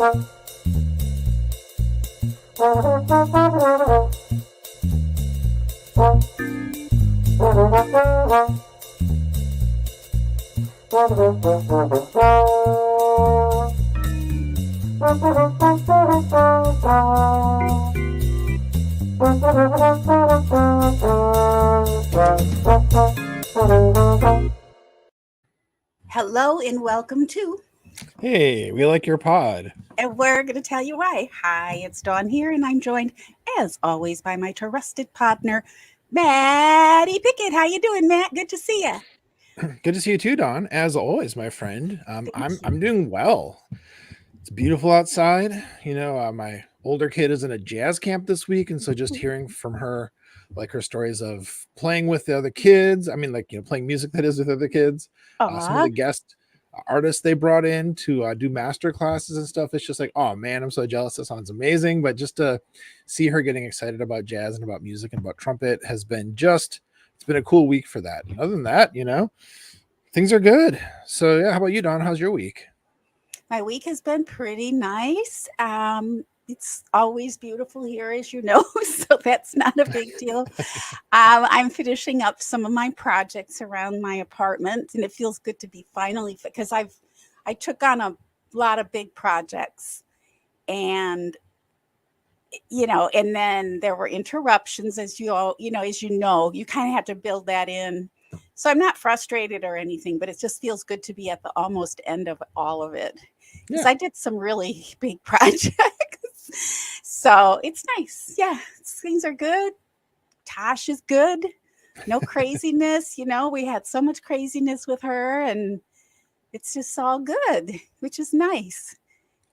Hello and welcome to. Hey, we like your pod. And we're going to tell you why. Hi, it's Dawn here, and I'm joined, as always, by my trusted partner, Maddie Pickett. How you doing, Matt? Good to see you. Good to see you too, Don. As always, my friend. I'm you. doing well. It's beautiful outside. My older kid is in a jazz camp this week, and so just hearing from her, like her stories of playing with the other kids. I mean, playing music that is with other kids. Some of the guest artists they brought in to do master classes and stuff. It's just like, oh man, I'm so jealous. That sounds amazing. But just to see her getting excited about jazz and about music and about trumpet has been it's been a cool week for that. And other than that, things are good. So yeah, how about you, Don? How's your week? My week has been pretty nice. It's always beautiful here, as you know, so that's not a big deal. I'm finishing up some of my projects around my apartment, and it feels good to be finally, because I took on a lot of big projects, and and then there were interruptions, as you kind of have to build that in. So I'm not frustrated or anything, but it just feels good to be at the almost end of all of it. Because I did some really big projects. So it's nice. Yeah, things are good. Tosh is good. No craziness. We had so much craziness with her, and it's just all good, which is nice.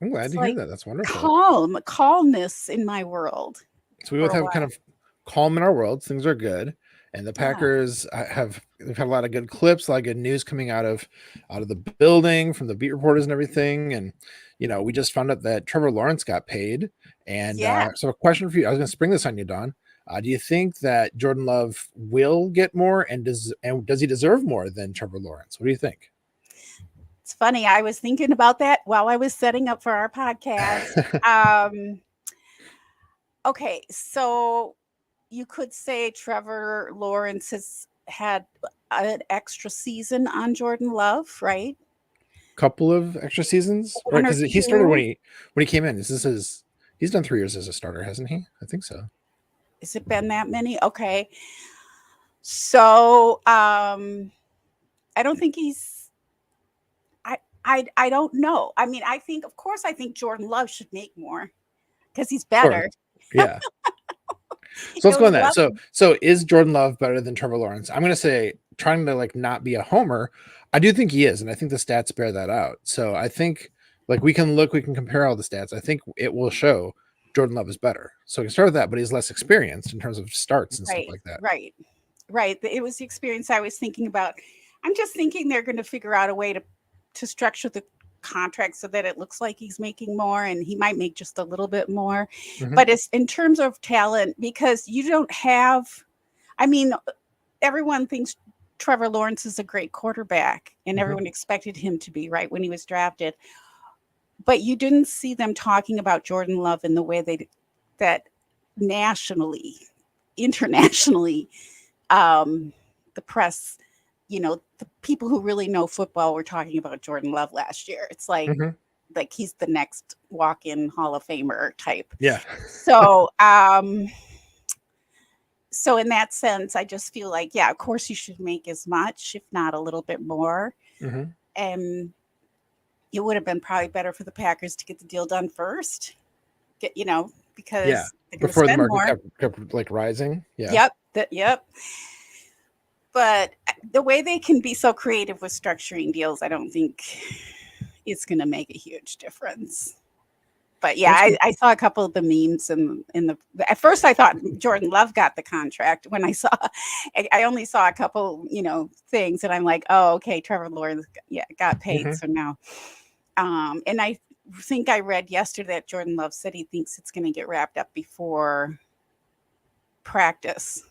I'm glad to hear that. That's wonderful. Calmness in my world. So we both have kind of calm in our world. Things are good. And the Packers they've had a lot of good clips, a lot of good news coming out of the building from the beat reporters and everything. And, we just found out that Trevor Lawrence got paid. And so a question for you, I was going to spring this on you, Don. Do you think that Jordan Love will get more, and does he deserve more than Trevor Lawrence? What do you think? It's funny. I was thinking about that while I was setting up for our podcast. Okay, so you could say Trevor Lawrence has had an extra season on Jordan Love, right? Couple of extra seasons, right? Because he started when he came in. He's done 3 years as a starter, hasn't he? I think so. Has it been that many? Okay. So I don't think he's I don't know. I mean, I think Jordan Love should make more because he's better. Yeah. So let's go on that. So is Jordan Love better than Trevor Lawrence? I'm going to say, trying to not be a homer, I do think he is, and I think the stats bear that out. So I think we can compare all the stats. I think it will show Jordan Love is better. So we can start with that, but he's less experienced in terms of starts and stuff like that. Right. It was the experience I was thinking about. I'm just thinking they're going to figure out a way to structure the contract so that it looks like he's making more, and he might make just a little bit more. Mm-hmm. But it's in terms of talent, because you don't have, everyone thinks Trevor Lawrence is a great quarterback, and everyone expected him to be, right, when he was drafted. But you didn't see them talking about Jordan Love in the way that nationally, internationally, the press, the people who really know football were talking about Jordan Love last year. It's like he's the next walk-in Hall of Famer type. Yeah. So, so in that sense, I just feel like, of course you should make as much, if not a little bit more. Mm-hmm. And it would have been probably better for the Packers to get the deal done first, because before the market kept rising. Yeah. Yep. But the way they can be so creative with structuring deals, I don't think it's going to make a huge difference. But I saw a couple of the memes at first I thought Jordan Love got the contract. When I only saw a couple, things, and I'm like, oh, okay, Trevor Lawrence, got paid. Mm-hmm. So now, and I think I read yesterday that Jordan Love said he thinks it's going to get wrapped up before practice.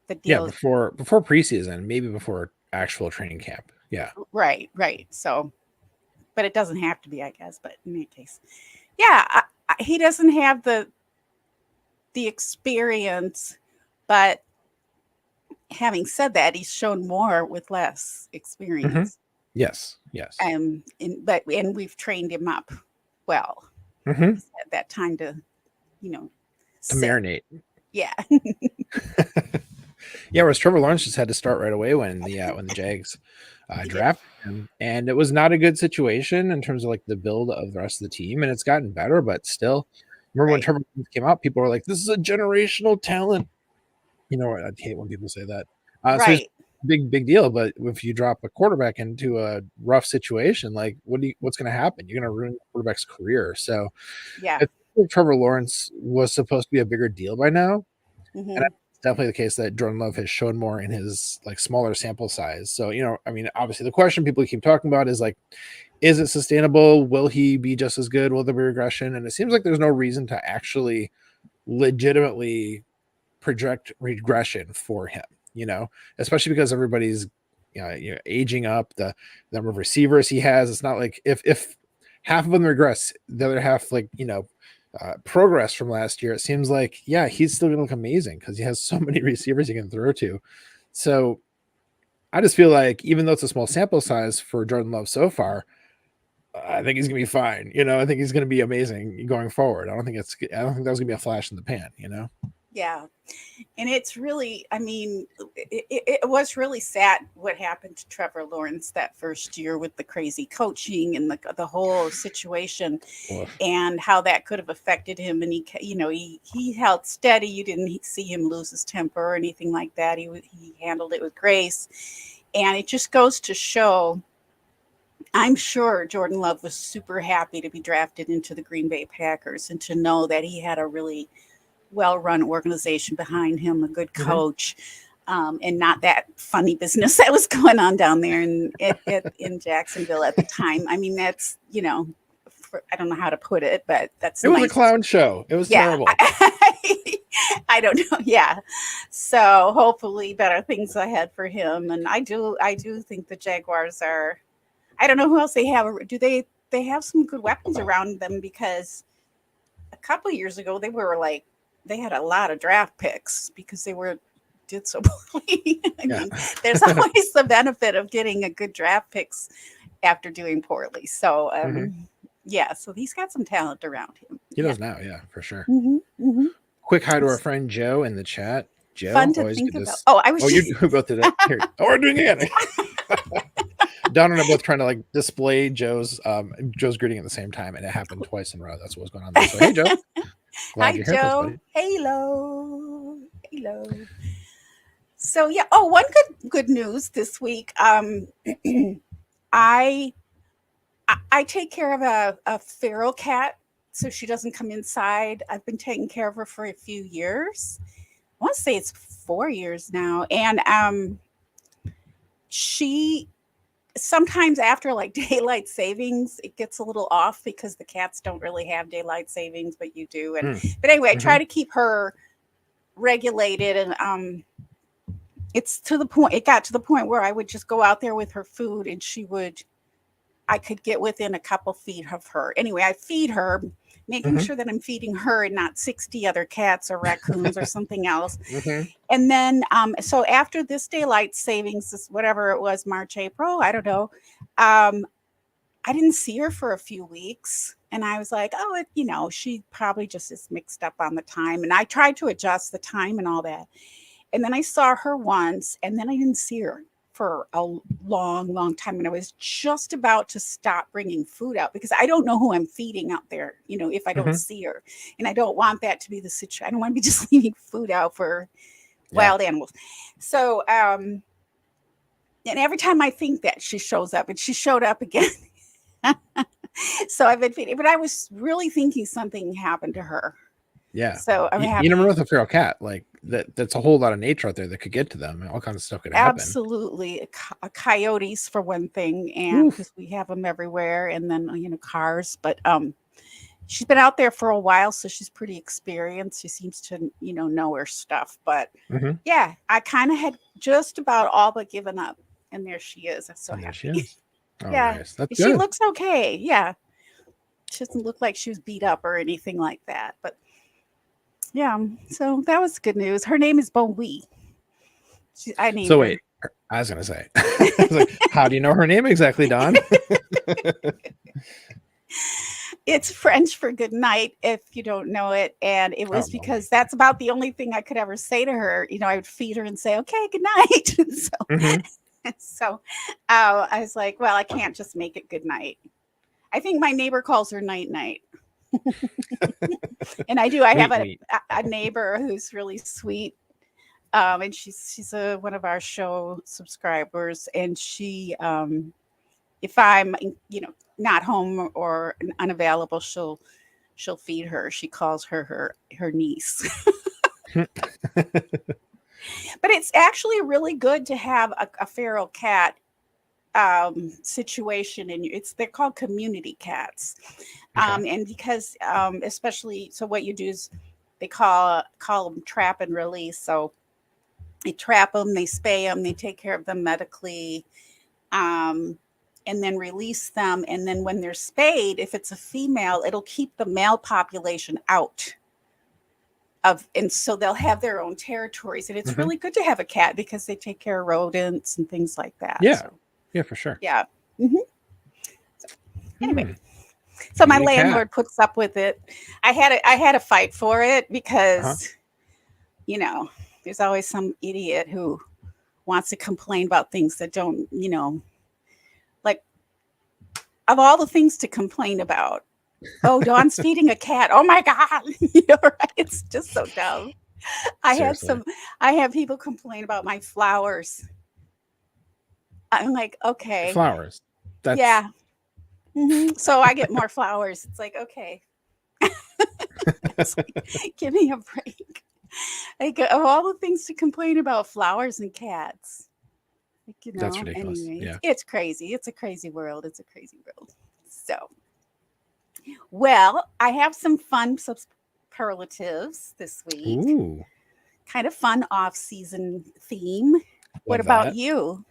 The deal, before preseason, maybe before actual training camp. Yeah. Right. So but it doesn't have to be, I guess. But in any case, yeah, he doesn't have the experience, but having said that, he's shown more with less experience. Yes. And we've trained him up well. He's had that time to, to marinate. Yeah. Yeah, whereas Trevor Lawrence just had to start right away when the Jags drafted him, and it was not a good situation in terms of like the build of the rest of the team. And it's gotten better, but still, remember when Trevor Lawrence came out, people were like, "This is a generational talent." You know, I hate when people say that. So big deal. But if you drop a quarterback into a rough situation, like what's going to happen? You're going to ruin the quarterback's career. So yeah, I think Trevor Lawrence was supposed to be a bigger deal by now, and it's definitely the case that Jordan Love has shown more in his like smaller sample size. So I mean, obviously the question people keep talking about is like, is it sustainable? Will he be just as good? Will there be regression? And it seems like there's no reason to actually legitimately project regression for him, especially because everybody's aging up. The number of receivers he has, it's not like if half of them regress, the other half progress from last year. It seems like he's still gonna look amazing because he has so many receivers he can throw to. So I just feel like even though it's a small sample size for Jordan Love so far, I think he's gonna be fine. I think he's gonna be amazing going forward. I don't think that was gonna be a flash in the pan. Yeah. And it's really, I mean, it was really sad what happened to Trevor Lawrence that first year with the crazy coaching and the whole situation and how that could have affected him. And he held steady. You didn't see him lose his temper or anything like that. He handled it with grace. And it just goes to show, I'm sure Jordan Love was super happy to be drafted into the Green Bay Packers and to know that he had a really well-run organization behind him, a good coach, and not that funny business that was going on down there in Jacksonville at the time. I mean, that's, I don't know how to put it, but it was a clown show. It was terrible. I don't know. Yeah. So hopefully better things ahead for him. And I do think the Jaguars are, I don't know who else they have. Do they have some good weapons around them? Because a couple of years ago, they had a lot of draft picks because they did so poorly. I mean, there's always the benefit of getting a good draft picks after doing poorly. So, so he's got some talent around him. He does now, for sure. Quick hi to our friend Joe in the chat. Joe, fun to think about. Oh, I was. Oh, you both did that. Here. Oh, we're doing it. Don and I both trying to display Joe's greeting at the same time, and it happened twice in a row. That's what was going on there. So, hey, Joe. Glad you're Joe. Here, hello. So one good news this week. I take care of a feral cat, so she doesn't come inside. I've been taking care of her for a few years. I want to say it's 4 years now, and she. Sometimes after daylight savings, it gets a little off because the cats don't really have daylight savings, but you do. But anyway, I try to keep her regulated, and it got to the point where I would just go out there with her food, and I could get within a couple feet of her. Anyway, I feed her, making sure that I'm feeding her and not 60 other cats or raccoons or something else. And then, so after this daylight savings, whatever it was, March, April, I don't know. I didn't see her for a few weeks. And I was like, she probably just is mixed up on the time. And I tried to adjust the time and all that. And then I saw her once, and then I didn't see her for a long time. And I was just about to stop bringing food out because I don't know who I'm feeding out there, if I don't see her. And I don't want that to be the situation. I don't want to be just leaving food out for wild animals. So, and every time I think that, she shows up, and she showed up again. So I've been feeding, but I was really thinking something happened to her. Yeah. So I'm happy. You never know with a feral cat, that's a whole lot of nature out there that could get to them, and all kinds of stuff could happen. Absolutely. Coyotes for one thing, and because we have them everywhere, and then cars. But she's been out there for a while, so she's pretty experienced. She seems to know her stuff. But I kind of had just about all but given up, and there she is. I'm so happy. She is. Oh, Yeah. nice. That's She good. looks okay. Yeah. She doesn't look like she was beat up or anything like that. But yeah, so that was good news. Her name is Bon Wee. I named So her. wait, I was gonna say, I was like, how do you know her name exactly, Don? It's French for good night, if you don't know it. And it Oh, was Boney. because that's about the only thing I could ever say to her. I would feed her and say, okay, good night. Hmm. So I was like, well, I can't just make it good night. I think my neighbor calls her night night. And I do. I have Wait. a neighbor who's really sweet. And she's one of our show subscribers. And she, if I'm, not home or unavailable, she'll feed her. She calls her niece. But it's actually really good to have a feral cat situation, and they're called community cats. Okay. And because especially, so what you do is they call them trap and release. So they trap them, they spay them, they take care of them medically, and then release them. And then when they're spayed, if it's a female, it'll keep the male population out and so they'll have their own territories. And it's Hmm. really good to have a cat because they take care of rodents and things like that. Yeah. So Yeah, for sure. yeah. Hmm. So, anyway, Hmm. so You my need a cat. landlord puts up with it. I had a fight for it because there's always some idiot who wants to complain about things that don't, like, of all the things to complain about. Oh, Dawn's feeding a cat. Oh my God. Right? It's just so dumb. Seriously. I have people complain about my flowers. I'm like, Your okay, flowers. That's yeah. So I get more flowers. It's like, okay, it's like, give me a break. Like, of all the things to complain about, flowers and cats. that's ridiculous. Anyway, Yeah. it's crazy. It's a crazy world. It's a crazy world. So, well, I have some fun superlatives this week. Ooh, Kind of fun off-season theme. What love about that. you?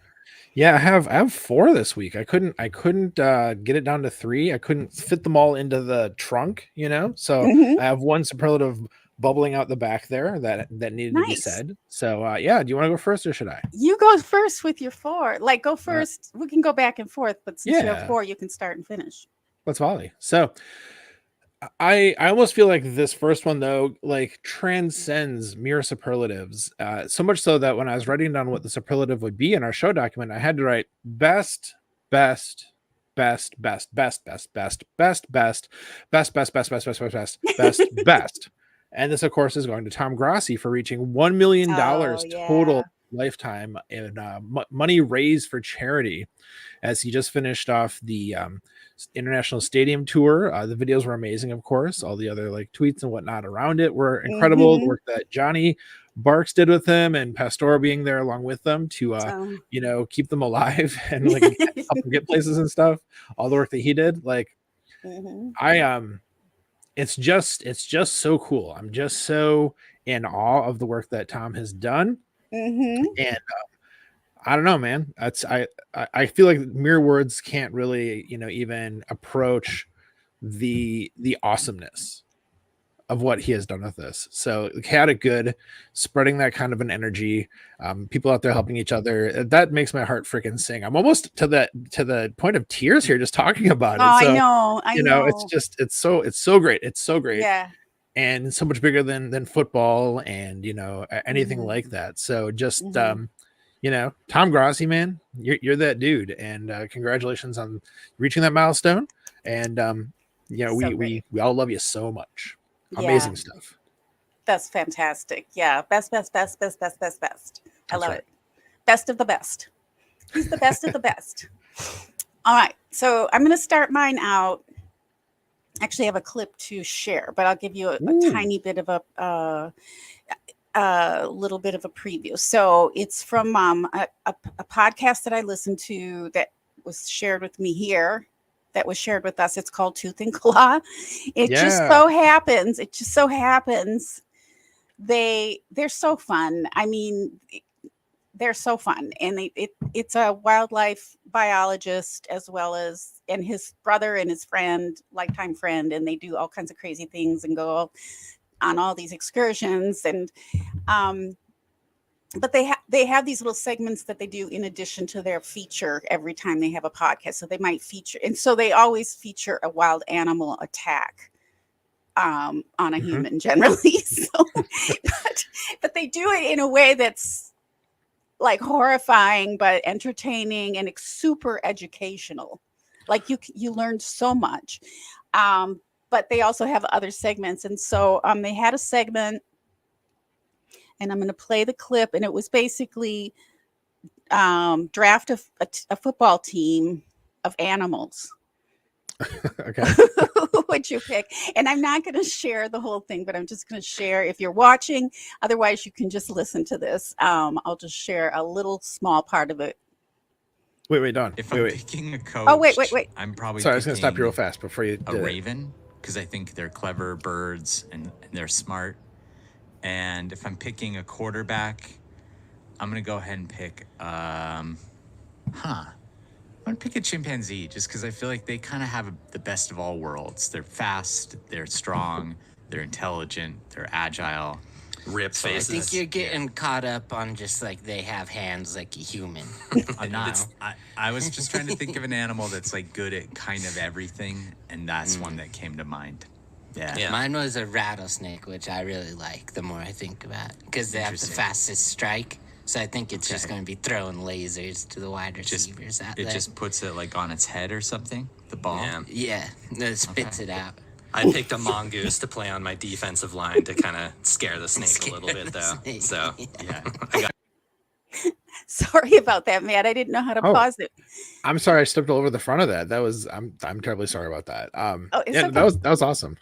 Yeah, I have 4 this week. I couldn't get it down to 3. I couldn't fit them all into the trunk, So Hmm. I have one superlative bubbling out the back there that needed to be Nice. said. So yeah, do you want to go first or should I? You go first with your 4. Like, go All right. first. We can go back and forth, but since you have Yeah, 4, you can start and finish. let's volley. So I almost feel like this first one though like transcends mere superlatives. So much so that when I was writing down what the superlative would be in our show document, I had to write best, best, best, best, best, best, best, best, best, best, best, best, best, best, best, best, best, best. And this, of course, is going to Tom Grossi for reaching $1 million Oh, total yeah. lifetime in money raised for charity, as he just finished off the international stadium tour. The videos were amazing, of course. All the other like tweets and whatnot around it were incredible. The Hmm. work that Johnny Barks did with him and Pastor being there along with them to So, keep them alive and like help them get places and stuff. All the work that he did, like hmm I it's just so cool. I'm just so in awe of the work that Tom has done. hmm And I don't know, man. I feel like mere words can't really, even approach the awesomeness of what he has done with this. So chaotic good, spreading that kind of an energy, people out there helping each other. That makes my heart freaking sing. I'm almost to the point of tears here just talking about Oh, it. I So know. I it's know. just it's so great. It's so great. Yeah. And so much bigger than football and anything Hmm. like that. So just Hmm. Tom Grossi, man, you're that dude, and congratulations on reaching that milestone. And So great. we all love you so much. Yeah. Amazing stuff. That's fantastic. Yeah. Best, best, best, best, best, best, best. I That's love right. it. Best of the best. He's the best of the best. All right. So I'm going to start mine out. Actually, I have a clip to share, but I'll give you a Ooh, tiny bit of a little bit of a preview. So it's from a podcast that I listened to that was shared with me here, that was shared with us. It's called Tooth and Claw. yeah. It just so happens they're so fun. I mean, they're so fun, and it's a wildlife biologist as well as, and his brother and his friend, lifetime friend, and they do all kinds of crazy things and go on all these excursions, and but they have these little segments that they do in addition to their feature every time they have a podcast. So they might feature, and so they always feature a wild animal attack on a human generally. So, but they do it in a way that's like horrifying but entertaining and super educational. Like you learn so much. But they also have other segments, and so they had a segment, and I'm going to play the clip, and it was basically draft a football team of animals. Okay. Who would you pick? And I'm not going to share the whole thing, but I'm just going to share if you're watching. Otherwise, you can just listen to this. I'll just share a little small part of it. Wait, Don. If I'm picking a coach, wait. I'm probably Sorry, I was going to stop you real fast before you did a raven, because I think they're clever birds and they're smart. And if I'm picking a quarterback, I'm going to go ahead and pick, I'm going to pick a chimpanzee just because I feel like they kind of have the best of all worlds. They're fast, they're strong, they're intelligent, they're agile. Rip faces. I think you're getting caught up on just like they have hands like a human. I'm not. I was just trying to think of an animal that's like good at kind of everything, and that's one that came to mind. Yeah. Mine was a rattlesnake, which I really like the more I think about it, because they have the fastest strike. So I think it's just going to be throwing lasers to the wide receivers out there. It just puts it like on its head or something, the ball. Yeah, it spits it out. I picked a mongoose to play on my defensive line to kind of scare the snake a little bit, though. So, yeah. Sorry about that, Matt. I didn't know how to pause it. I'm sorry, I stepped all over the front of that. That was I'm terribly sorry about that. Okay. that was awesome.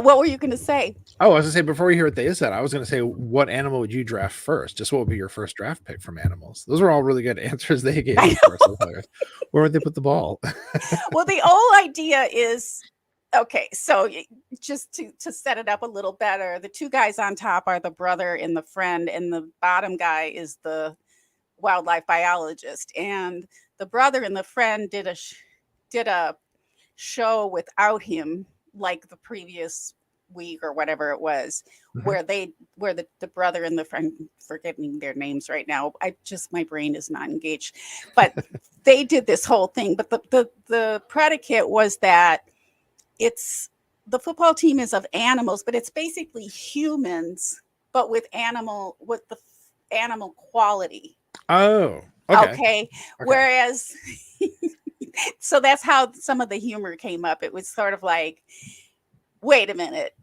What were you going to say? Oh, I was going to say, before we hear what they said, I was going to say, what animal would you draft first? Just what would be your first draft pick from animals? Those are all really good answers they gave. Where would they put the ball? Well, the whole idea is, okay, so just to set it up a little better, the two guys on top are the brother and the friend, and the bottom guy is the wildlife biologist. And the brother and the friend did a show without him, like the previous week or whatever it was, where the brother and the friend, forgetting their names right now, my brain is not engaged, but they did this whole thing. But the predicate was that the football team is of animals, but it's basically humans, but with the animal quality. Oh, okay. Whereas so that's how some of the humor came up. It was sort of like, wait a minute.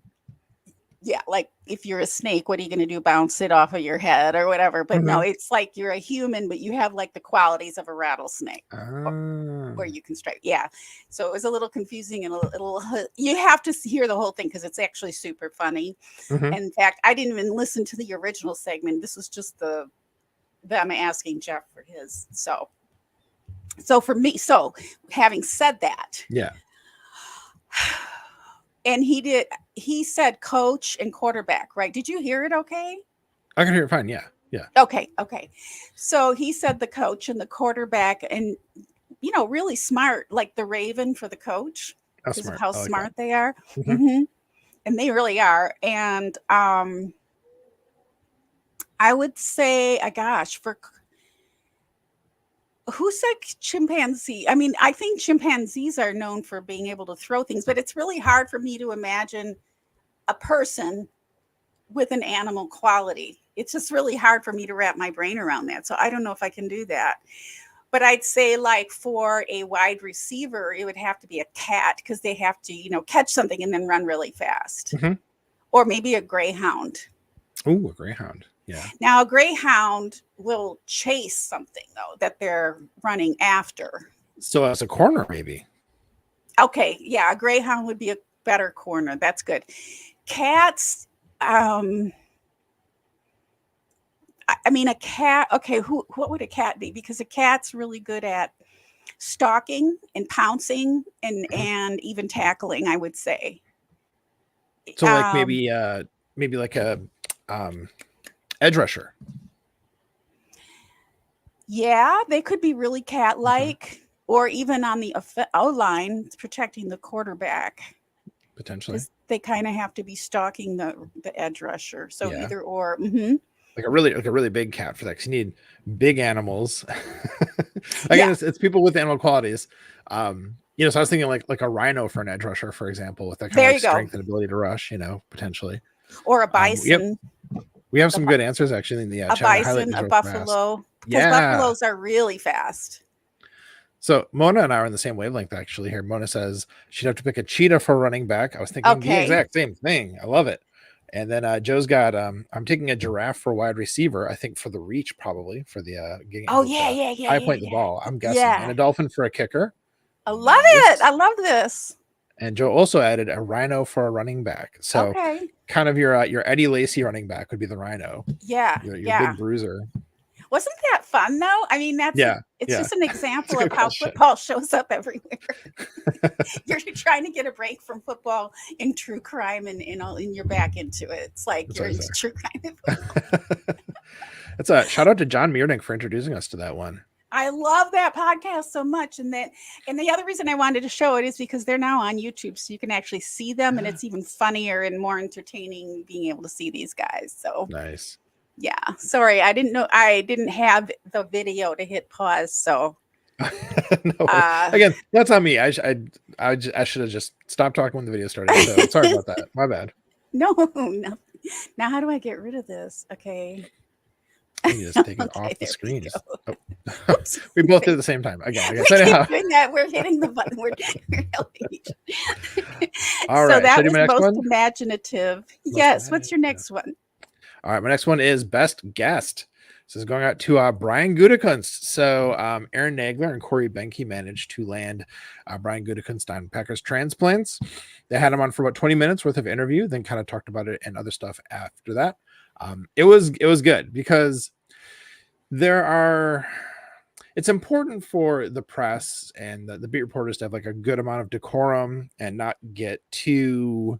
Yeah, like if you're a snake, what are you going to do? Bounce it off of your head or whatever? But no, it's like you're a human, but you have like the qualities of a rattlesnake where you can strike. Yeah. So it was a little confusing and a little, you have to hear the whole thing because it's actually super funny. And in fact, I didn't even listen to the original segment. This was just them asking Jeff for his. So for me, having said that, and he said coach and quarterback, right? Did you hear it okay? I can hear it fine. Yeah. Okay. So he said the coach and the quarterback, and really smart, like the Raven for the coach, because of how smart they are. And they really are. And I would say, who said chimpanzee? I mean, I think chimpanzees are known for being able to throw things, but it's really hard for me to imagine a person with an animal quality. It's just really hard for me to wrap my brain around that. So I don't know if I can do that. But I'd say like for a wide receiver, it would have to be a cat because they have to, catch something and then run really fast. Or maybe a greyhound. Oh, a greyhound. Yeah. Now, a greyhound will chase something, though, that they're running after. So as a corner, maybe. Okay. Yeah. A greyhound would be a better corner. That's good. Cats. A cat. Okay. What would a cat be? Because a cat's really good at stalking and pouncing and even tackling, I would say. So like maybe like a edge rusher. Yeah, they could be really cat-like, or even on the O-line protecting the quarterback. Potentially. They kind of have to be stalking the edge rusher. So Yeah. either or. Like a really big cat for that, because you need big animals. Yeah. Again, it's people with animal qualities. So I was thinking like a rhino for an edge rusher, for example, with that kind There of you go. strength and ability to rush, potentially. Or a bison. We have some good answers actually in the A chat. I highlight bison, these a real buffalo. fast. Because Yeah. buffaloes are really fast. So Mona and I are on the same wavelength actually here. Mona says she'd have to pick a cheetah for running back. I was thinking the exact same thing. I love it. And then Joe's got I'm taking a giraffe for wide receiver. I think for the reach, probably for the getting high point the ball. I'm guessing. Yeah. And a dolphin for a kicker. I love it. I love this. And Joe also added a rhino for a running back. So kind of your Eddie Lacy running back would be the rhino. Yeah. Your big bruiser. Wasn't that fun though? I mean, it's just an example of how football shows up everywhere. You're trying to get a break from football and true crime, and you're back into it. It's like you're into true crime. That's a shout out to John Meernick for introducing us to that one. I love that podcast so much, and the other reason I wanted to show it is because they're now on YouTube, so you can actually see them, and it's even funnier and more entertaining being able to see these guys. So nice. Yeah, sorry, I didn't have the video to hit pause, so no, again, that's on me. I should have just stopped talking when the video started. So sorry about that. My bad. No. Now how do I get rid of this? Okay. You just take it off the screen. We both did it at the same time. Again. We're hitting the button. We're helping each other. All right. So that was most imaginative. Yes. What's your next one? All right, my next one is best guest. This is going out to Brian Gutekunst. So Aaron Nagler and Corey Benke managed to land Brian Gutekunst on Packers transplants. They had him on for about 20 minutes worth of interview, then kind of talked about it and other stuff after that. It was good because it's important for the press and the beat reporters to have like a good amount of decorum and not get too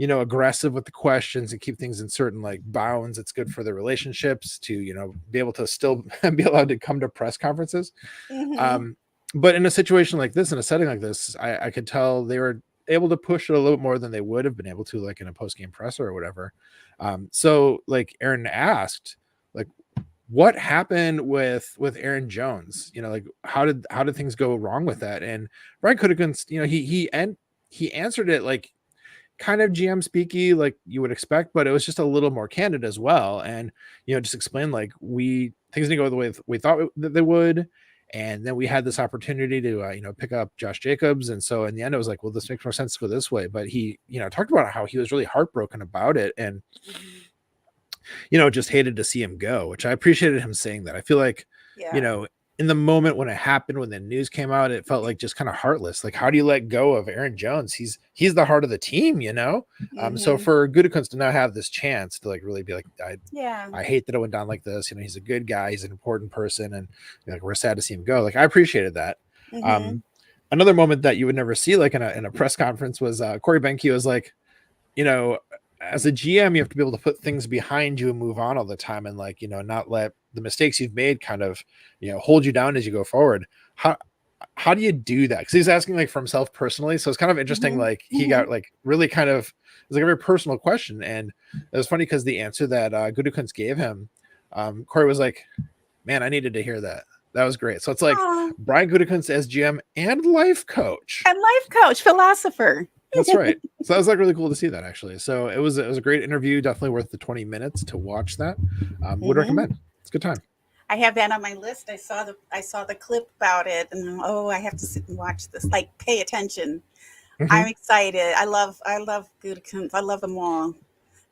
aggressive with the questions and keep things in certain like bounds. It's good for the relationships to, be able to still be allowed to come to press conferences. But in a situation like this, in a setting like this, I could tell they were able to push it a little bit more than they would have been able to like in a post-game presser or whatever. So like Aaron asked, like, what happened with Aaron Jones? Like how did things go wrong with that? And Brian Gutekunst, he answered it like kind of GM speaky, like you would expect, but it was just a little more candid as well. And, just explain like things didn't go the way we thought that they would. And then we had this opportunity to, pick up Josh Jacobs. And so in the end, it was like, well, this makes more sense to go this way. But he, talked about how he was really heartbroken about it. And, just hated to see him go, which I appreciated him saying that. I feel like, in the moment when it happened, when the news came out, it felt like just kind of heartless. Like, how do you let go of Aaron Jones? He's the heart of the team, So for Gutekunst to not have this chance to like really be like, I hate that it went down like this. He's a good guy. He's an important person. And we're sad to see him go. Like, I appreciated that. Another moment that you would never see like in a press conference was Corey Benke was like, as a GM, you have to be able to put things behind you and move on all the time. And like, not let the mistakes you've made kind of, hold you down as you go forward. How do you do that? Because he's asking like for himself personally. So it's kind of interesting. Like he got like really kind of, it's like a very personal question. And it was funny because the answer that Gutekunst gave him, Corey was like, man, I needed to hear that. That was great. So it's like Brian Gutekunst as GM and life coach. Philosopher. That's right. So that was like really cool to see that actually. So it was a great interview. Definitely worth the 20 minutes to watch that. Would recommend. It's a good time. I have that on my list. I saw the clip about it, and I have to sit and watch this. Like, pay attention. I'm excited. I love Gutekunst. I love them all.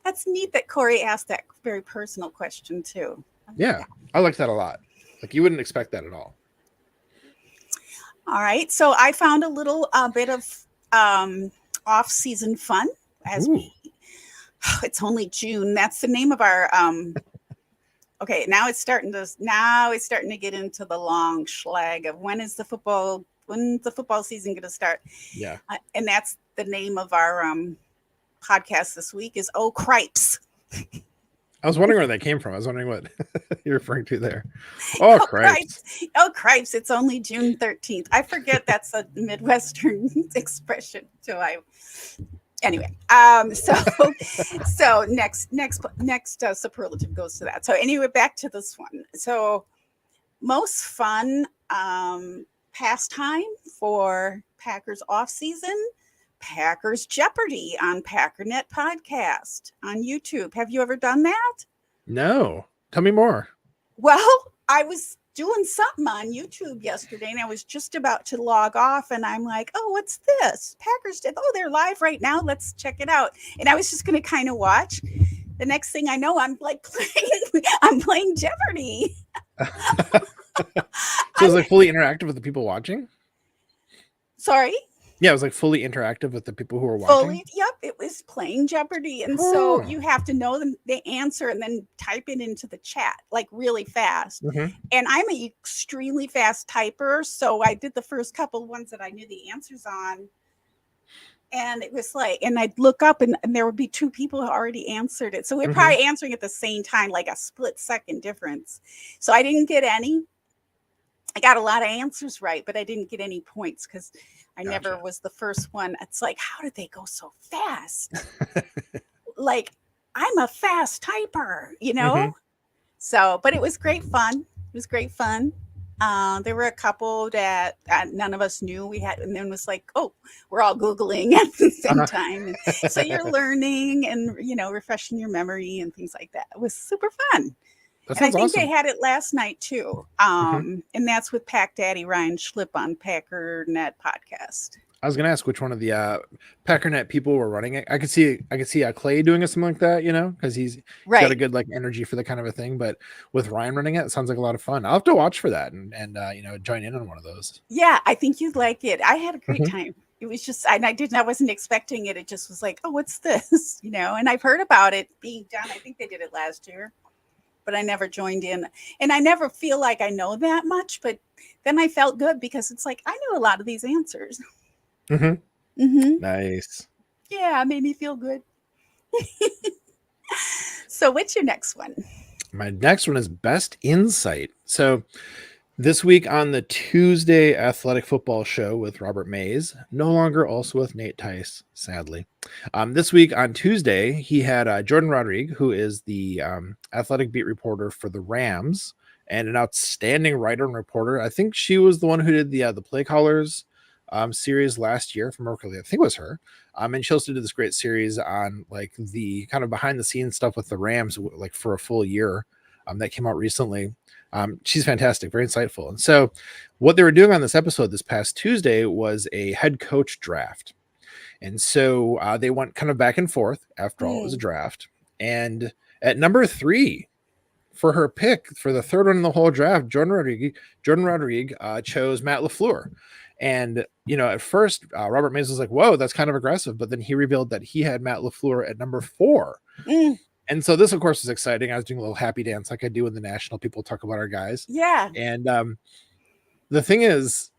That's neat that Corey asked that very personal question too. Yeah, I like that a lot. Like you wouldn't expect that at all. All right, so I found a little bit of off-season fun as it's only June. That's the name of our okay, now it's starting to get into the long schlag of when's the football season going to start. Yeah. And that's the name of our podcast this week is Cripes. I was wondering where that came from. I was wondering what you're referring to there. Oh, Cripes. Oh, Cripes. It's only June 13th. I forget that's a Midwestern expression. Anyway, so next superlative goes to that. So anyway, back to this one. So most fun pastime for Packers off season, Packers Jeopardy on Packernet podcast on YouTube. Have you ever done that? No. Tell me more. Well, I was doing something on YouTube yesterday and I was just about to log off and I'm like, oh, what's this? Packers did. Oh, they're live right now. Let's check it out. And I was just going to kind of watch. The next thing I know, I'm like playing Jeopardy. So it was like fully interactive with the people watching? Sorry? Yeah, it was like fully interactive with the people who were watching. Yep, it was playing Jeopardy. And so you have to know the answer and then type it into the chat like really fast. Mm-hmm. And I'm an extremely fast typer. So I did the first couple ones that I knew the answers on. And it was like, and I'd look up and there would be two people who already answered it. So we're probably answering at the same time, like a split second difference. So I didn't get any. I got a lot of answers right, but I didn't get any points because I never was the first one. It's like, how did they go so fast? Like, I'm a fast typer, you know? Mm-hmm. So, but it was great fun. It was great fun. There were a couple that none of us knew we had, and then was like, oh, we're all Googling at the same time. And so you're learning and, you know, refreshing your memory and things like that. It was super fun. And I think they had it last night too. And that's with Pack Daddy Ryan Schlip on Packernet podcast. I was going to ask which one of the Packernet people were running it. I could see Clay doing something like that, you know, because he's got a good like energy for the kind of a thing. But with Ryan running it sounds like a lot of fun. I'll have to watch for that and you know, join in on one of those. Yeah, I think you'd like it. I had a great time. It was just, and I wasn't expecting it. It just was like, oh, what's this? You know, and I've heard about it being done. I think they did it last year. But I never joined in, and I never feel like I know that much. But then I felt good because it's like I knew a lot of these answers. Nice. Yeah, it made me feel good. So, what's your next one? My next one is Best Insight. So, this week on the Tuesday Athletic Football Show with Robert Mays, no longer also with Nate Tice, sadly. This week on Tuesday, he had Jordan Rodrigue, who is the athletic beat reporter for the Rams and an outstanding writer and reporter. I think she was the one who did the Play Callers series last year from Mercury. I think it was her. And she also did this great series on like the kind of behind the scenes stuff with the Rams, like for a full year that came out recently. She's fantastic, very insightful. And so what they were doing on this episode this past Tuesday was a head coach draft. And so they went kind of back and forth. After all, it was a draft. And at number 3 for her pick for the third one in the whole draft, Jordan Rodrigue chose Matt LaFleur. And, you know, at first, Robert Mays was like, whoa, that's kind of aggressive. But then he revealed that he had Matt LaFleur at number 4. And so this, of course, is exciting. I was doing a little happy dance like I do when the national people talk about our guys. Yeah. And the thing is,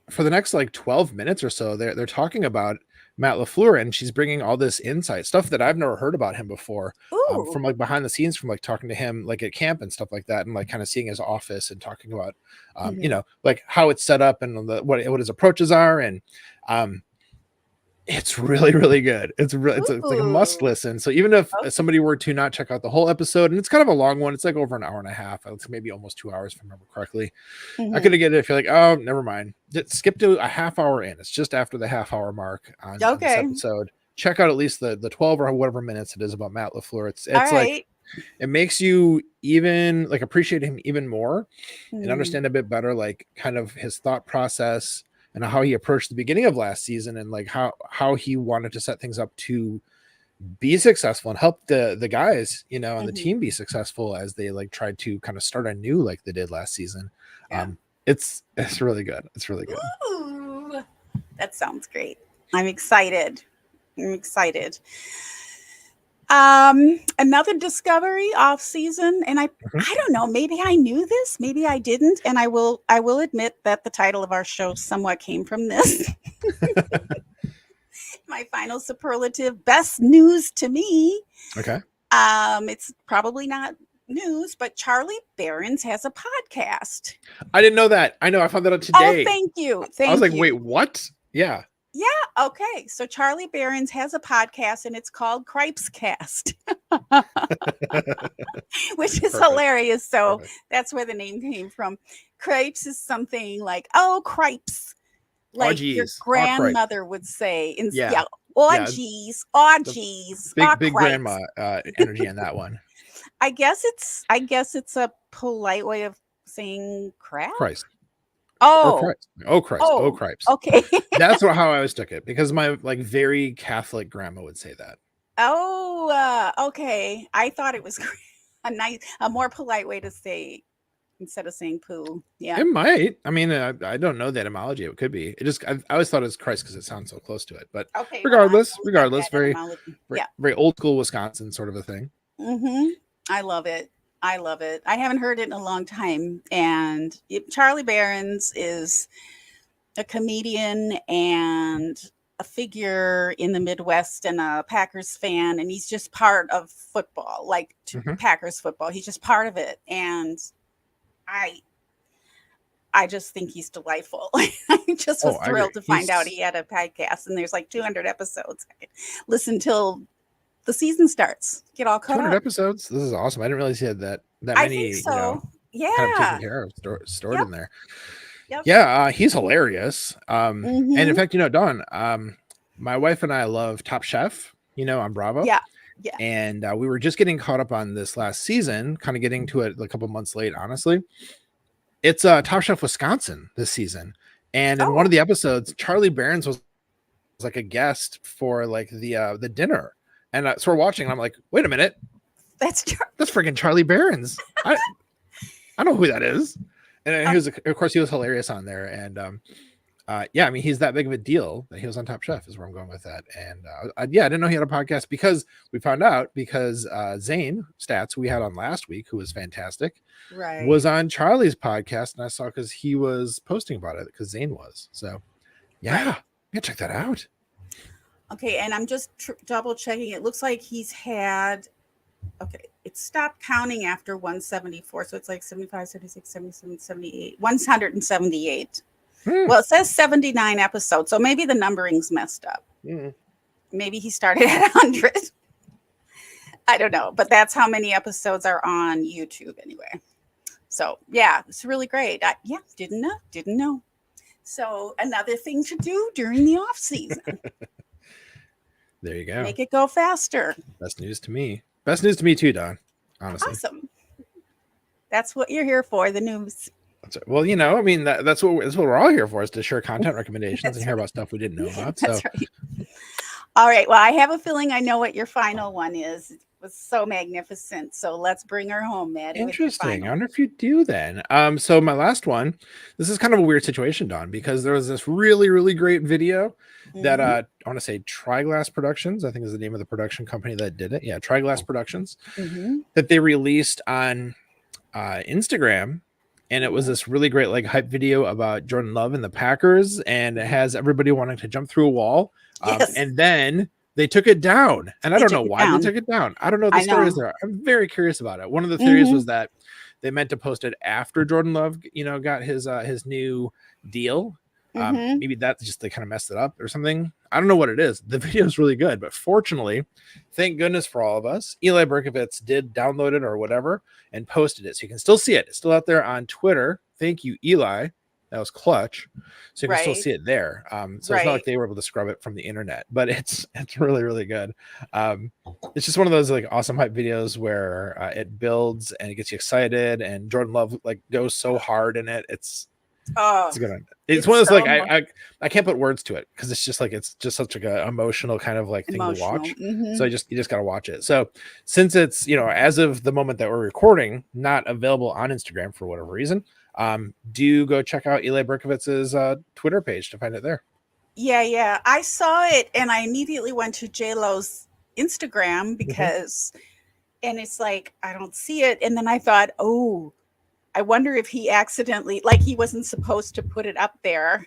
for the next like 12 minutes or so, they're talking about Matt LaFleur, and she's bringing all this insight stuff that I've never heard about him before, from like behind the scenes, from like talking to him like at camp and stuff like that, and like kind of seeing his office and talking about, you know, like how it's set up and what his approaches are, and it's really, really good. It's like a must listen. So even if somebody were to not check out the whole episode, and it's kind of a long one, it's like over an hour and a half. It's maybe almost 2 hours if I remember correctly. I could get it if you're like, oh, never mind. Just skip to a half hour in. It's just after the half hour mark on this episode. Check out at least the 12 or whatever minutes it is about Matt LaFleur. It's like it makes you even like appreciate him even more and understand a bit better, like kind of his thought process and how he approached the beginning of last season, and like how he wanted to set things up to be successful and help the guys, you know, and the team be successful as they like tried to kind of start anew like they did last season. It's really good. It's really good. Ooh, that sounds great. I'm excited. Another discovery off season, and I don't know, maybe I knew this, maybe I didn't, and I will admit that the title of our show somewhat came from this. My final superlative, best news to me. Okay. It's probably not news, but Charlie Barron's has a podcast. I didn't know that. I know. I found that out Oh, today. thank you. I was like, you. wait, what? Yeah. Yeah. Okay. So Charlie Barron's has a podcast and it's called Cripes Cast, which is Perfect. hilarious. So Perfect. that's where the name came from. Cripes is something like, oh, cripes. Like your geez. grandmother would say. Yeah. Oh, geez. Oh, geez. Big grandma energy on that one. I guess it's a polite way of saying crap. Christ. Oh, Christ. Oh, Christ. Oh, Cripes. Okay. That's how I always took it, because my very Catholic grandma would say that. Oh, okay. I thought it was a more polite way to say instead of saying poo. Yeah. It might. I mean, I don't know the etymology. It could be. I always thought it was Christ because it sounds so close to it. But okay, regardless, very old school Wisconsin sort of a thing. Mm-hmm. I love it. I haven't heard it in a long time. And Charlie Barron's is a comedian and a figure in the Midwest and a Packers fan. And he's just part of football, like Packers football. He's just part of it. And I just think he's delightful. I just was thrilled to find out he had a podcast, and there's like 200 episodes. I can listen till the season starts. Get all caught 200 up. episds. This is awesome. I didn't realize he had that many. I think so. Kind of taken care of, stored in there. Yep. Yeah, he's hilarious. And in fact, Dawn, my wife and I love Top Chef. On Bravo. Yeah. And we were just getting caught up on this last season, kind of getting to it a couple months late, honestly. It's Top Chef Wisconsin this season. And in one of the episodes, Charlie Barron's was like a guest for like the dinner. And so we're watching and I'm like, wait a minute. That's freaking Charlie Barron's. I know who that is. And he was, of course, he was hilarious on there. And I mean, he's that big of a deal that he was on Top Chef is where I'm going with that. And I didn't know he had a podcast because we found out because Zane Stats, we had on last week, who was fantastic, was on Charlie's podcast. And I saw because he was posting about it because Zane was. So check that out. Okay. And I'm just double checking. It looks like he's had, it stopped counting after 174. So it's like 75, 76, 77, 78, 178. Well, it says 79 episodes, so maybe the numbering's messed up. Maybe he started at 100. I don't know, but that's how many episodes are on YouTube anyway. So yeah, it's really great. Didn't know. So another thing to do during the off season. There you go. Make it go faster. Best news to me. Best news to me too, Don. Honestly. Awesome. That's what you're here for, the news. Well, I mean, that's what we're all here for, is to share content recommendations and hear about stuff we didn't know about. So, right. All right. Well, I have a feeling I know what your final one is. It was so magnificent. So let's bring her home, Maddie. Interesting. I wonder if you do then. So my last one, this is kind of a weird situation, Don, because there was this really, really great video that I want to say Triglass Productions, I think is the name of the production company that did it. Yeah, Triglass Productions, that they released on Instagram. And it was this really great like hype video about Jordan Love and the Packers, and it has everybody wanting to jump through a wall. And then they took it down, and I don't know why they took it down. I don't know what the story is there. I'm very curious about it. One of the theories was that they meant to post it after Jordan Love, got his new deal. Maybe that just they kind of messed it up or something. I don't know what it is. The video is really good, but fortunately, thank goodness for all of us, Eli Berkovitz did download it or whatever and posted it, so you can still see it. It's still out there on Twitter. Thank you, Eli. That was clutch. So you can still see it there. So it's not like they were able to scrub it from the internet, but it's really, really good. It's just one of those like awesome hype videos where it builds and it gets you excited, and Jordan Love like goes so hard in it. It's a good one. It's one of those like I can't put words to it because it's just such like an emotional kind of like thing to watch. So you just gotta watch it. So since it's as of the moment that we're recording, not available on Instagram for whatever reason, do go check out Eli Berkovitz's Twitter page to find it there. Yeah. I saw it and I immediately went to JLo's Instagram because and it's like I don't see it. And then I thought, I wonder if he accidentally, like he wasn't supposed to put it up there,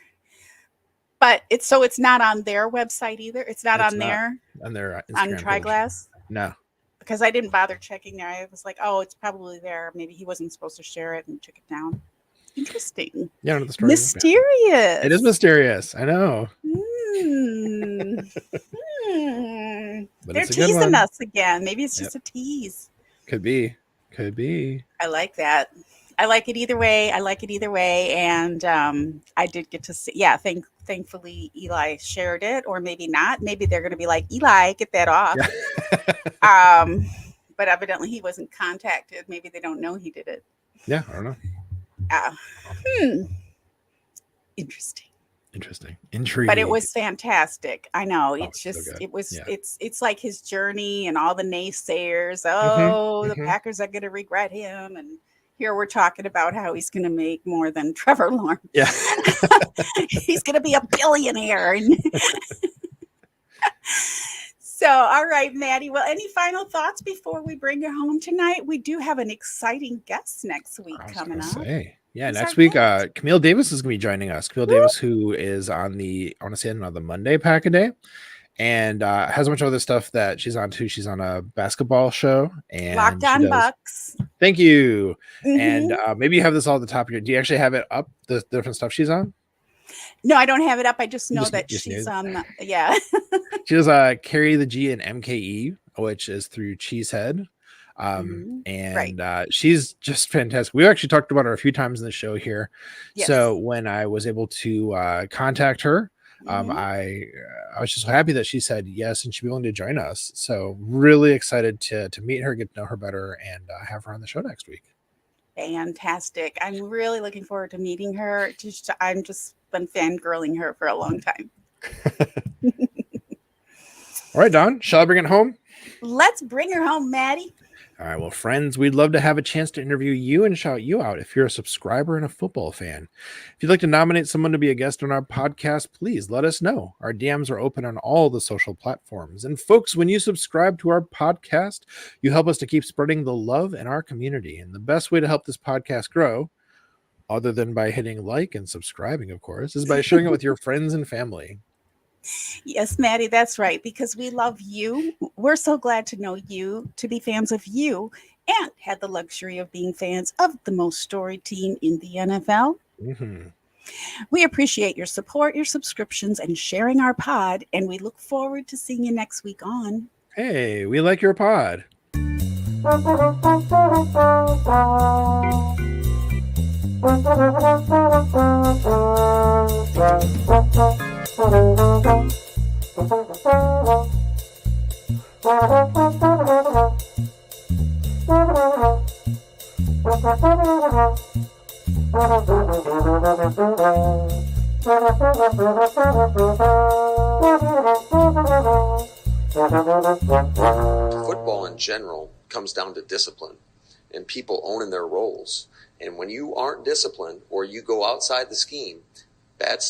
but it's not on their website either. It's not on their Instagram on Triglass. No, because I didn't bother checking there. I was like, oh, it's probably there. Maybe he wasn't supposed to share it and took it down. Interesting. Yeah, I know the story. Mysterious. It is mysterious. I know. But They're it's a good teasing one. us again. Maybe it's just a tease. Could be. I like that. I like it either way. And I did get to see, thankfully Eli shared it, or maybe not. Maybe they're going to be like, Eli, get that off. Yeah. But evidently he wasn't contacted. Maybe they don't know he did it. Yeah, I don't know. Interesting. Intriguing. But it was fantastic. I know. It's so just, good. it was, Yeah. it's like his journey and all the naysayers. The Packers are going to regret him. And here we're talking about how he's going to make more than Trevor Lawrence. Yeah. He's going to be a billionaire. So, all right, Maddie. Well, any final thoughts before we bring you home tonight? We do have an exciting guest next week coming up. Yeah, Who's next our week, guest? Camille Davis is going to be joining us. Camille Davis, who is on the, I want to say, on the Monday Pack a Day, and has a bunch of other stuff that she's on too. She's on a basketball show. And Locked On Bucks. Thank you. And maybe you have this all at the top of your. Do you actually have it up? The different stuff she's on? No, I don't have it up. I just know that just she's knew. on. Yeah. She does Carry the G and MKE, which is through Cheesehead. She's just fantastic. We actually talked about her a few times in the show here. Yes. So when I was able to contact her, I was just so happy that she said yes and she'd be willing to join us. So really excited to meet her, get to know her better, and have her on the show next week. Fantastic. I'm really looking forward to meeting her. I'm just been fangirling her for a long time. All right, Don, shall I bring it home? Let's bring her home, Maddie. All right, well, friends, we'd love to have a chance to interview you and shout you out if you're a subscriber and a football fan. If you'd like to nominate someone to be a guest on our podcast, please let us know. Our DMs are open on all the social platforms. And folks, when you subscribe to our podcast, you help us to keep spreading the love in our community. And the best way to help this podcast grow, other than by hitting like and subscribing, of course, is by sharing it with your friends and family. Yes, Maddie, that's right. Because we love you. We're so glad to know you, to be fans of you, and had the luxury of being fans of the most storied team in the NFL. We appreciate your support, your subscriptions, and sharing our pod. And we look forward to seeing you next week on Hey, we like your pod. Football in general comes down to discipline and people owning their roles. And when you aren't disciplined or you go outside the scheme, bad stuff